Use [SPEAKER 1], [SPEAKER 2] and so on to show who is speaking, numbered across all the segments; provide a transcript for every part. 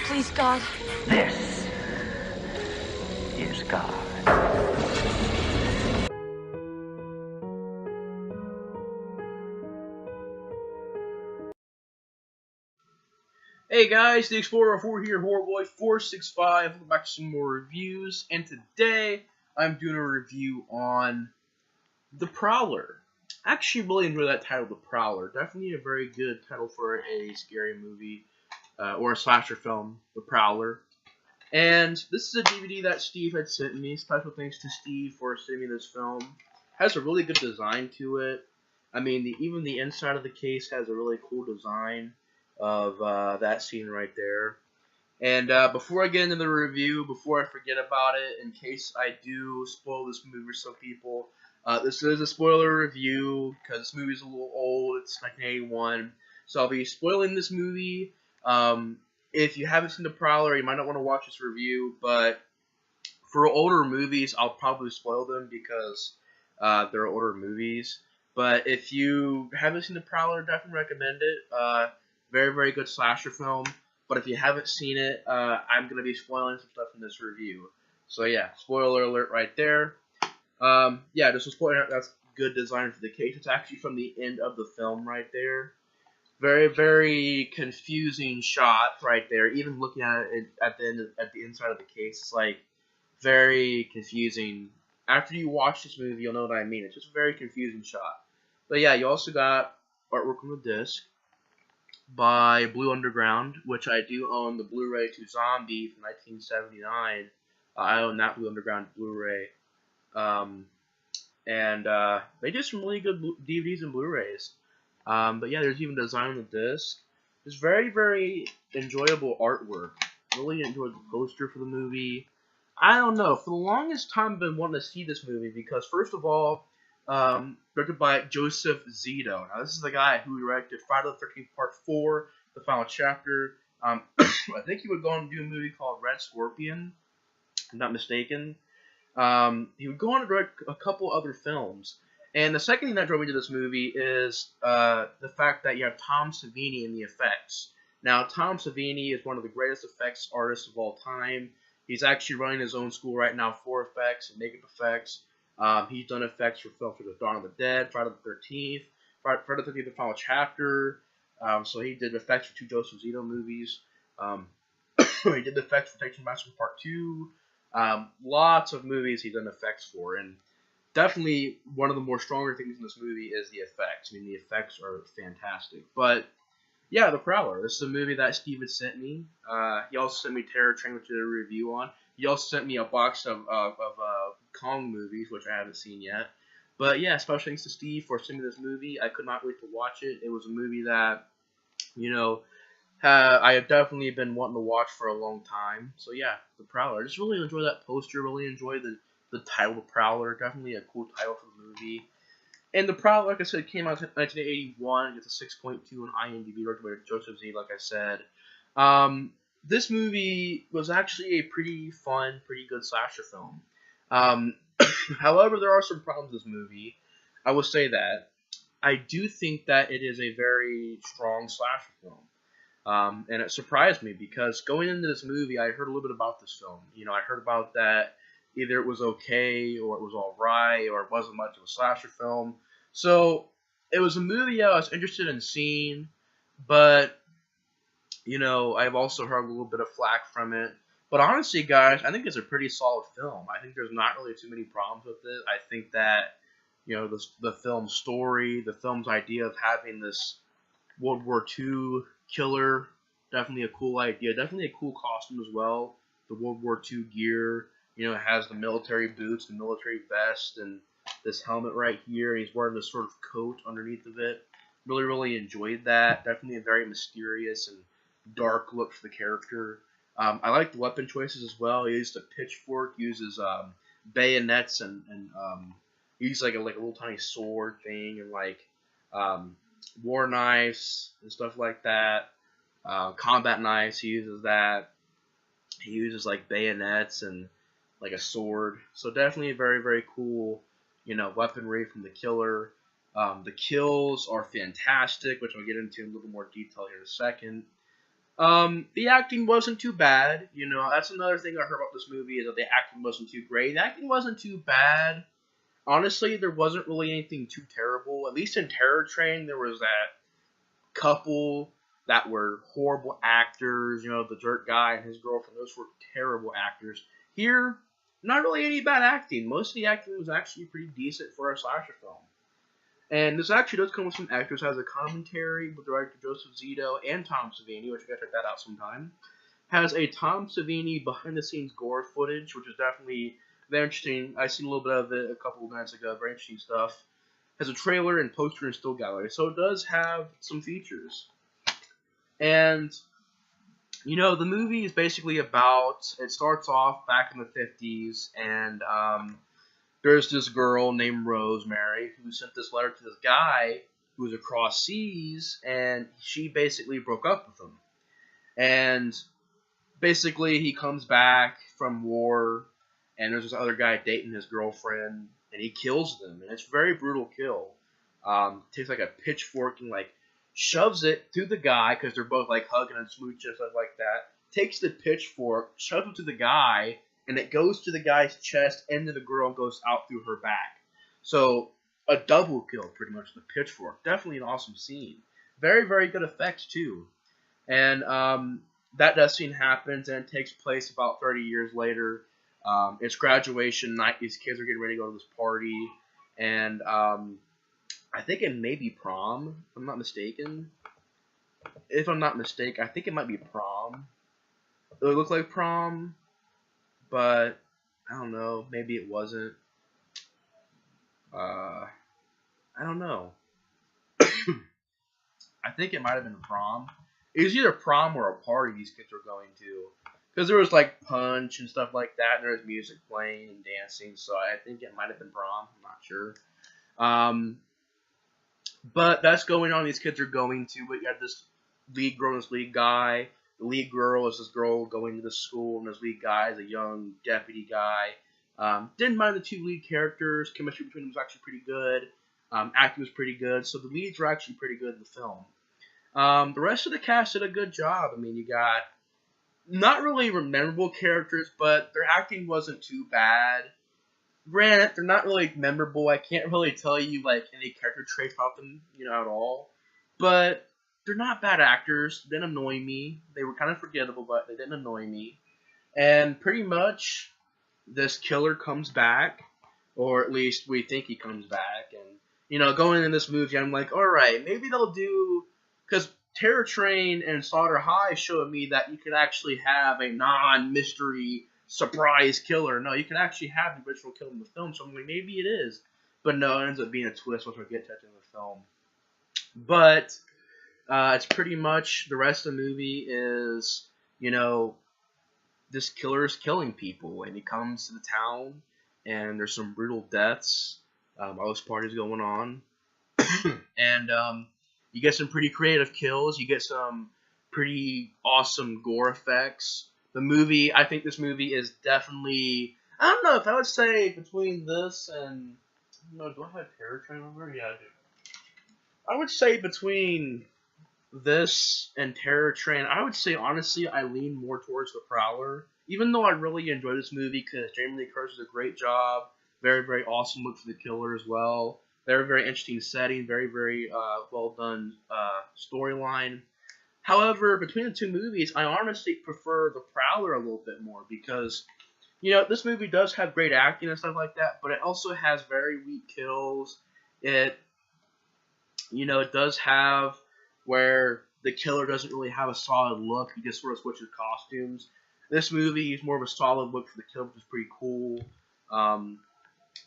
[SPEAKER 1] Please, God.
[SPEAKER 2] This is God.
[SPEAKER 3] Hey guys, the Explorer 4 here, Horror Boy 465. Welcome back to some more reviews, and today I'm doing a review on The Prowler. I actually really enjoy that title, The Prowler. Definitely a very good title for a scary movie or a slasher film, The Prowler. And this is a DVD that Steve had sent me. Special thanks to Steve for sending me this film. It has a really good design to it. I mean, even the inside of the case has a really cool design of that scene right there. And before I get into the review, before I forget about it, in case I do spoil this movie for some people, this is a spoiler review because this movie is a little old. It's 1981, so I'll be spoiling this movie. If you haven't seen The Prowler, you might not want to watch this review, but for older movies, I'll probably spoil them because they're older movies. But if you haven't seen The Prowler, definitely recommend it. Very, very good slasher film. But if you haven't seen it, I'm going to be spoiling some stuff in this review. So yeah, spoiler alert right there. Yeah, just a spoiler. That's good design for the case. It's actually from the end of the film right there. Very, very confusing shot right there. Even looking at it at the inside of the case, it's like very confusing. After you watch this movie, you'll know what I mean. It's just a very confusing shot. But yeah, you also got artwork on the disc by Blue Underground, which I do own the Blu-ray to Zombie from 1979. I own that Blue Underground Blu-ray. And they do some really good DVDs and Blu-rays. But yeah, there's even design on the disc. There's very, very enjoyable artwork. Really enjoyed the poster for the movie. I don't know. For the longest time, I've been wanting to see this movie because, first of all, directed by Joseph Zito. Now, this is the guy who directed Friday the 13th Part 4, The Final Chapter. I think he would go on to do a movie called Red Scorpion, if I'm not mistaken. He would go on to direct a couple other films. And the second thing that drove me to this movie is the fact that you have Tom Savini in the effects. Now, Tom Savini is one of the greatest effects artists of all time. He's actually running his own school right now for effects and makeup effects. He's done effects for films such as Dawn of the Dead, Friday the 13th, Friday the 13th, The Final Chapter. So he did effects for 2 Joseph Zito movies. He did the effects for Texas Massacre Part 2. Lots of movies he's done effects for, and definitely one of the more stronger things in this movie is the effects. I mean, the effects are fantastic. But yeah, The Prowler. This is a movie that Steven sent me. He also sent me Terror Train, which I did a review on. He also sent me a box of Kong movies, which I haven't seen yet. But yeah, special thanks to Steve for sending me this movie. I could not wait to watch it. It was a movie that, you know, I have definitely been wanting to watch for a long time. So yeah, The Prowler. I just really enjoy that poster. Really enjoy the title, The Prowler. Definitely a cool title for the movie. And The Prowler, like I said, came out in 1981. It's a 6.2 on IMDb, directed by Joseph Z, like I said. This movie was actually a pretty fun, pretty good slasher film. However, there are some problems with this movie. I will say that. I do think that it is a very strong slasher film. And it surprised me because going into this movie, I heard a little bit about this film. You know, I heard about that either it was okay or it was alright or it wasn't much of a slasher film. So it was a movie I was interested in seeing, but you know, I've also heard a little bit of flack from it. But honestly, guys, I think it's a pretty solid film. I think there's not really too many problems with it. I think that, you know, the film's story, the film's idea of having this World War II killer, definitely a cool idea. Definitely a cool costume as well. The World War II gear, you know, it has the military boots, the military vest, and this helmet right here. He's wearing this sort of coat underneath of it. Really, really enjoyed that. Definitely a very mysterious and dark look for the character. I like the weapon choices as well. He uses a pitchfork, uses bayonets, and he uses like a little tiny sword thing, and like war knives and stuff like that. Combat knives, he uses that. He uses like bayonets and like a sword. So definitely a very, very cool, you know, weaponry from the killer. The kills are fantastic, which I'll get into in a little more detail here in a second. The acting wasn't too bad. You know, that's another thing I heard about this movie is that the acting wasn't too great. The acting wasn't too bad. Honestly, there wasn't really anything too terrible. At least in Terror Train, there was that couple that were horrible actors. You know, the jerk guy and his girlfriend; those were terrible actors. Here, not really any bad acting. Most of the acting was actually pretty decent for a slasher film. And this actually does come with some actors. It has a commentary with director Joseph Zito and Tom Savini, which you gotta check that out sometime. Has a Tom Savini behind the scenes gore footage, which is definitely very interesting. I seen a little bit of it a couple of minutes ago. Very interesting stuff. Has a trailer and poster and still gallery, so it does have some features. And you know, the movie is basically about. It starts off back in the 50s, and there's this girl named Rosemary who sent this letter to this guy who was across seas, and she basically broke up with him. And basically, he comes back from war, and there's this other guy dating his girlfriend, and he kills them, and it's a very brutal kill. Takes like a pitchfork and like shoves it through the guy because they're both like hugging and smooching and stuff like that. Takes the pitchfork, shoves it to the guy, and it goes to the guy's chest and to the girl and goes out through her back. So a double kill, pretty much, the pitchfork. Definitely an awesome scene. Very, very good effects too. And that death scene happens, and it takes place about 30 years later. It's graduation night. These kids are getting ready to go to this party, and I think it may be prom, if I'm not mistaken. If I'm not mistaken, I think it might be prom. It would look like prom, but I don't know. Maybe it wasn't. I don't know. I think it might have been a prom. It was either prom or a party these kids were going to. Because there was like punch and stuff like that, and there was music playing and dancing, so I think it might have been prom. I'm not sure. But that's going on. These kids are going to. But you got this lead girl and this lead guy. The lead girl is this girl going to the school, and this lead guy is a young deputy guy. Didn't mind the two lead characters. Chemistry between them was actually pretty good. Acting was pretty good. So the leads were actually pretty good in the film. The rest of the cast did a good job. I mean, you got not really memorable characters, but their acting wasn't too bad. Granted, they're not really memorable. I can't really tell you like any character traits about them, you know, at all. But they're not bad actors. They didn't annoy me. They were kind of forgettable, but they didn't annoy me. And pretty much, this killer comes back, or at least we think he comes back. And you know, going in this movie, I'm like, all right, maybe they'll do, because Terror Train and Slaughter High showed me that you could actually have a non-mystery surprise killer. No, you can actually have the original killer in the film, so I'm like, maybe it is. But no, it ends up being a twist once we get to it in the film. But it's pretty much, the rest of the movie is, you know, this killer is killing people, and he comes to the town, and there's some brutal deaths. All this party's going on. And you get some pretty creative kills. You get some pretty awesome gore effects. The movie, I think this movie is definitely, I don't know if I would say between this and, no, do I have Terror Train over? Yeah, I do. I would say between this and Terror Train, I would say honestly I lean more towards the Prowler. Even though I really enjoy this movie because Jamie Lee Curtis does a great job. Very, very awesome look for the killer as well. Very, very interesting setting. Very, very well done storyline. However, between the two movies, I honestly prefer the Prowler a little bit more because, you know, this movie does have great acting and stuff like that, but it also has very weak kills. It, you know, it does have where the killer doesn't really have a solid look. He just sort of switches costumes. This movie is more of a solid look for the killer, which is pretty cool.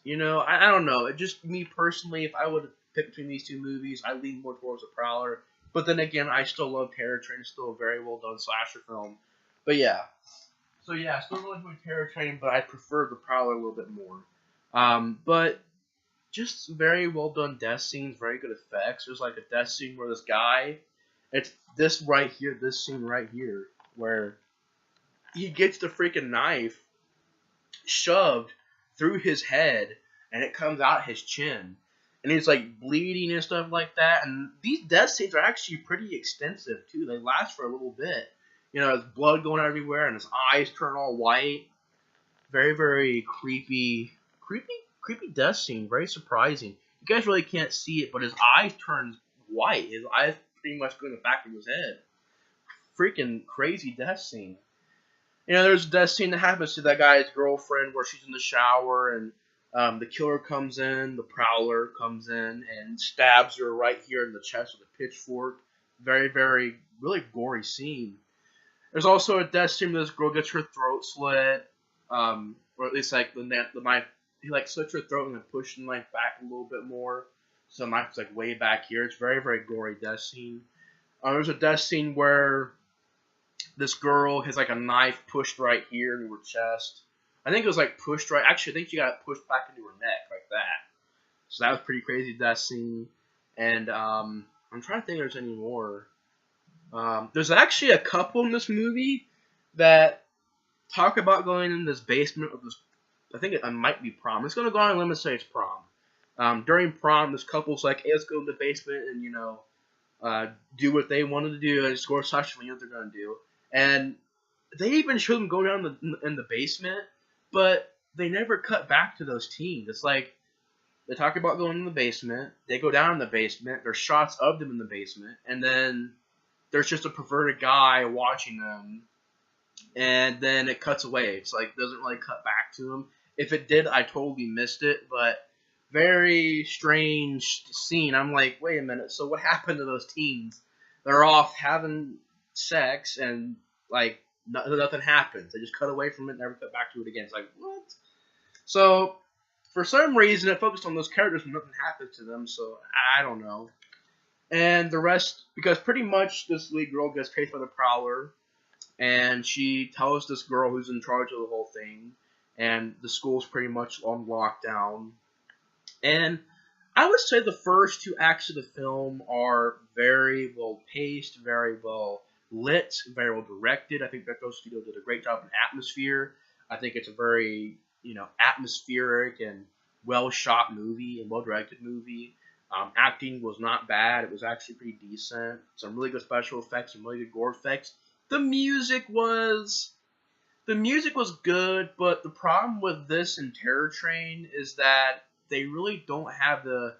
[SPEAKER 3] You know, I don't know. It just, me personally, if I would pick between these two movies, I lean more towards the Prowler. But then again, I still love Terror Train. It's still a very well done slasher film. But yeah. So yeah, still really enjoy Terror Train, but I prefer the Prowler a little bit more. But just very well done death scenes, very good effects. There's like a death scene where this guy, it's this right here, this scene right here, where he gets the freaking knife shoved through his head, and it comes out his chin. and he's like bleeding and stuff like that. And these death scenes are actually pretty extensive too. They last for a little bit. You know, there's blood going everywhere, and his eyes turn all white. Very, very creepy death scene. Very surprising. You guys really can't see it, but his eyes turn white. His eyes pretty much go in the back of his head. Freaking crazy death scene. You know, there's a death scene that happens to that guy's girlfriend where she's in the shower and the killer comes in, the Prowler comes in and stabs her right here in the chest with a pitchfork. Very, very, really gory scene. There's also a death scene where this girl gets her throat slit, or at least like the knife. He like slits her throat and then pushes the knife back a little bit more, so the knife's like way back here. It's very, very gory death scene. There's a death scene where this girl has like a knife pushed right here into her chest. I think it was like pushed right. Actually, I think she got it pushed back into her neck like that. So that was pretty crazy death scene. And I'm trying to think if there's any more. There's actually a couple in this movie that talk about going in this basement of this. I think it might be prom. It's gonna go on a limit, say it's prom. During prom, this couple's like, "Hey, let's go in the basement and do what they wanted to do and score sexually what they're gonna do." And they even show them go down in the basement, but they never cut back to those teens. It's like they talk about going in the basement, they go down in the basement, there's shots of them in the basement, and then there's just a perverted guy watching them, and then it cuts away. It's like doesn't really cut back to them. If it did, I totally missed it, but very strange scene. I'm like, wait a minute, so what happened to those teens? They're off having sex and like nothing happens. They just cut away from it and never cut back to it again. It's like, what? So for some reason it focused on those characters and nothing happened to them, so I don't know. And the rest, because pretty much this lead girl gets chased by the Prowler, and she tells this girl who's in charge of the whole thing, and the school's pretty much on lockdown. And I would say the first two acts of the film are very well paced, very well lit, very well directed. I think Beto Studio did a great job in atmosphere. I think it's a very, atmospheric and well shot movie and well directed movie. Acting was not bad. It was actually pretty decent. Some really good special effects, some really good gore effects. The music was good, but the problem with this and Terror Train is that they really don't have the,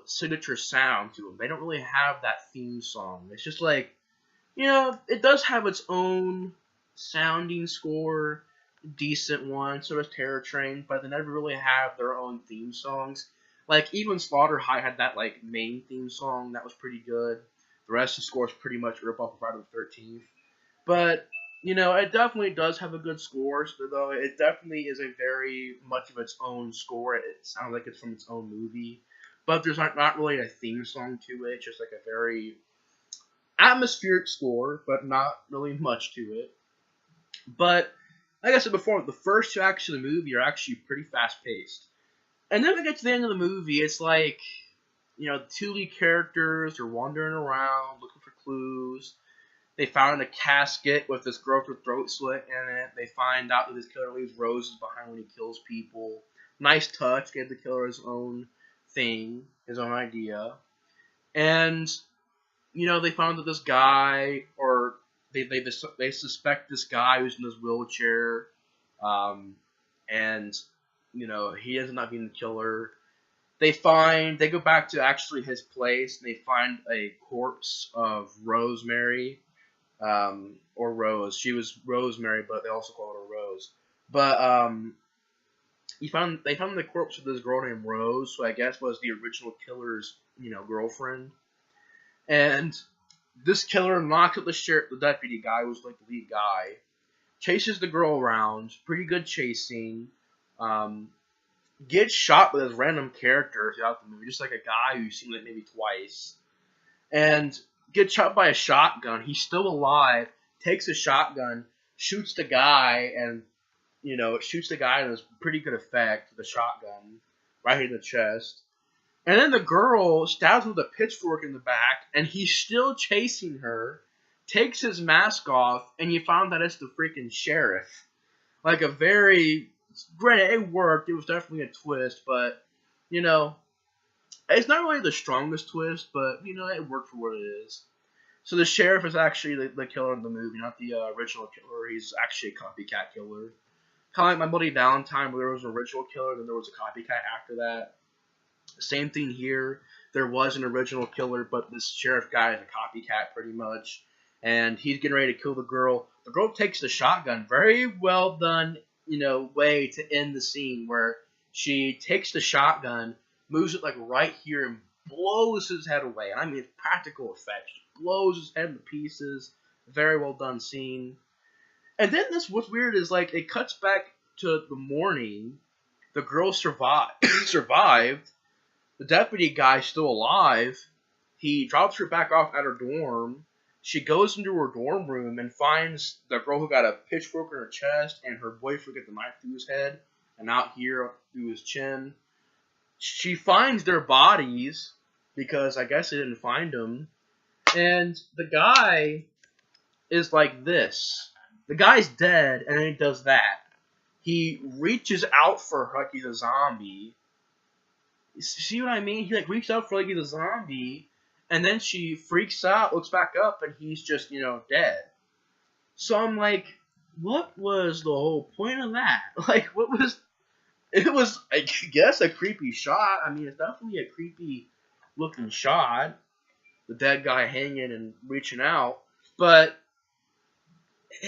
[SPEAKER 3] signature sound to them. They don't really have that theme song. It's just like, it does have its own sounding score, decent one, so does Terror Train, but they never really have their own theme songs. Like, even Slaughter High had that, main theme song that was pretty good. The rest of the score is pretty much rip off of Friday the 13th. But, it definitely does have a good score, though it definitely is a very much of its own score. It sounds like it's from its own movie. But there's not really a theme song to it. It's just like a very atmospheric score, but not really much to it. But, like I said before, the first two acts of the movie are actually pretty fast-paced. And then we get to the end of the movie, it's like, the two lead characters are wandering around, looking for clues. They found a casket with this girl with her throat slit in it. They find out that this killer leaves roses behind when he kills people. Nice touch, gave the killer his own thing, his own idea. And, they found that this guy, or they suspect this guy who's in this wheelchair, and he ends up not being the killer. They go back to actually his place, and they find a corpse of Rosemary, or Rose. She was Rosemary, but they also call her Rose. But, they found the corpse of this girl named Rose, who I guess was the original killer's, girlfriend. And this killer knocks at the deputy guy, who's like the lead guy, chases the girl around, pretty good chase scene. Gets shot by this random character throughout the movie, just like a guy who you've seen like maybe twice, and gets shot by a shotgun. He's still alive, takes a shotgun, shoots the guy, and it shoots the guy and it's pretty good effect with the shotgun right here in the chest. And then the girl stabs him with a pitchfork in the back, and he's still chasing her, takes his mask off, and you found that it's the freaking sheriff. Like a very... Granted, it worked. It was definitely a twist, but, It's not really the strongest twist, but you know it worked for what it is. So the sheriff is actually the killer in the movie, not the original killer. He's actually a copycat killer. Kind of like My Bloody Valentine, where there was an original killer, then there was a copycat after that. Same thing here. There was an original killer, but this sheriff guy is a copycat pretty much. And he's getting ready to kill the girl. The girl takes the shotgun. Very well done, way to end the scene where she takes the shotgun, moves it like right here, and blows his head away. I mean, practical effects. Blows his head to pieces. Very well done scene. And then what's weird is like it cuts back to the morning. The girl survived. The deputy guy's still alive. He drops her back off at her dorm. She goes into her dorm room and finds the girl who got a pitchfork in her chest and her boyfriend got the knife through his head and out here through his chin. She finds their bodies because I guess they didn't find them. And the guy is like this. The guy's dead and then he does that. He reaches out for her like he's a zombie. See what I mean? He like reaches out for like he's a zombie, and then she freaks out, looks back up, and he's just dead. So I'm like, what was the whole point of that? Like, what was? It was, I guess, a creepy shot. I mean, it's definitely a creepy looking shot. The dead guy hanging and reaching out, but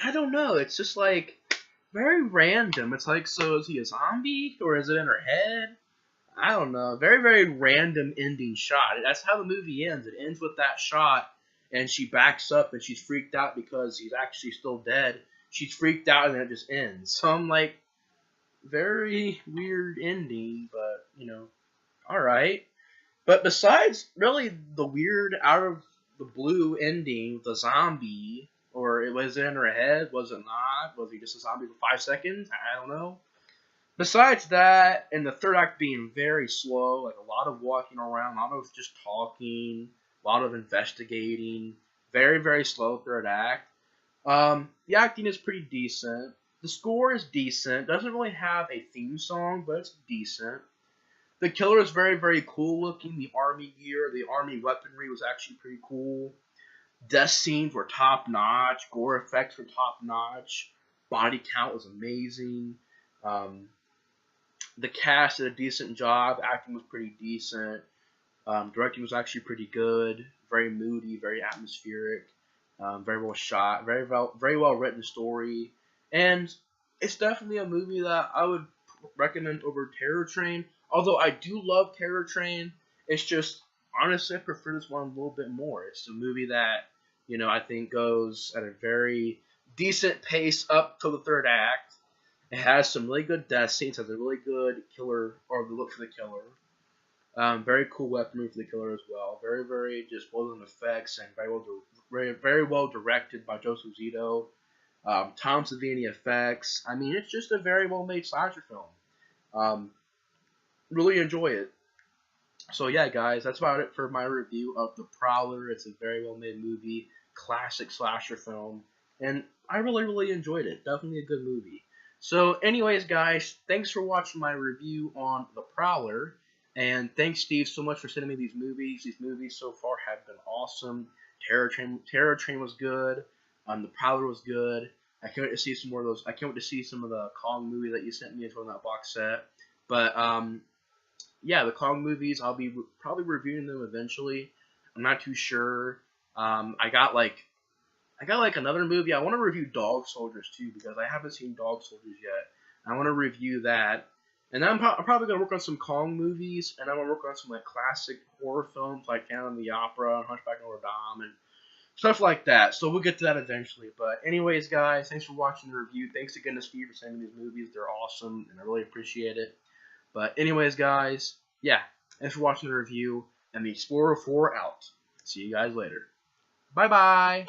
[SPEAKER 3] I don't know. It's just like very random. It's like, so is he a zombie or is it in her head? I don't know. Very, very random ending shot. That's how the movie ends. It ends with that shot, and she backs up, and she's freaked out because he's actually still dead. She's freaked out, and then it just ends. So I'm like, very weird ending, but, alright. But besides, really, the weird, out of the blue ending with the zombie, or was it in her head? Was it not? Was he just a zombie for 5 seconds? I don't know. Besides that, and the third act being very slow, like a lot of walking around, a lot of just talking, a lot of investigating, very, very slow third act. The acting is pretty decent. The score is decent. Doesn't really have a theme song, but it's decent. The killer is very, very cool looking. The army gear, the army weaponry was actually pretty cool. Death scenes were top notch. Gore effects were top notch. Body count was amazing. The cast did a decent job. Acting was pretty decent. Directing was actually pretty good. Very moody, very atmospheric. Very well shot. Very well written story. And it's definitely a movie that I would recommend over Terror Train. Although I do love Terror Train, it's just, honestly, I prefer this one a little bit more. It's a movie that, I think goes at a very decent pace up to the third act. It has some really good death scenes, has a really good killer, or the look for the killer. Very cool weaponry for the killer as well. Very, very just well done effects and very well directed by Joseph Zito. Tom Savini effects. I mean, it's just a very well made slasher film. Really enjoy it. So yeah, guys, that's about it for my review of The Prowler. It's a very well made movie, classic slasher film, and I really, really enjoyed it. Definitely a good movie. So anyways, guys, thanks for watching my review on The Prowler. And thanks, Steve, so much for sending me these movies. These movies so far have been awesome. Terror Train was good. The Prowler was good. I can't wait to see some more of those. I can't wait to see some of the Kong movies that you sent me as well in that box set. But, yeah, the Kong movies, I'll be probably reviewing them eventually. I'm not too sure. I got another movie. I want to review Dog Soldiers too because I haven't seen Dog Soldiers yet. I want to review that, and then I'm probably gonna work on some Kong movies, and I'm gonna work on some like classic horror films like Phantom of the Opera and Hunchback of Notre Dame and stuff like that. So we'll get to that eventually. But anyways, guys, thanks for watching the review. Thanks again to Steve for sending me these movies. They're awesome, and I really appreciate it. But anyways, guys, yeah, thanks for watching the review, and the Explorer 4 out. See you guys later. Bye-bye.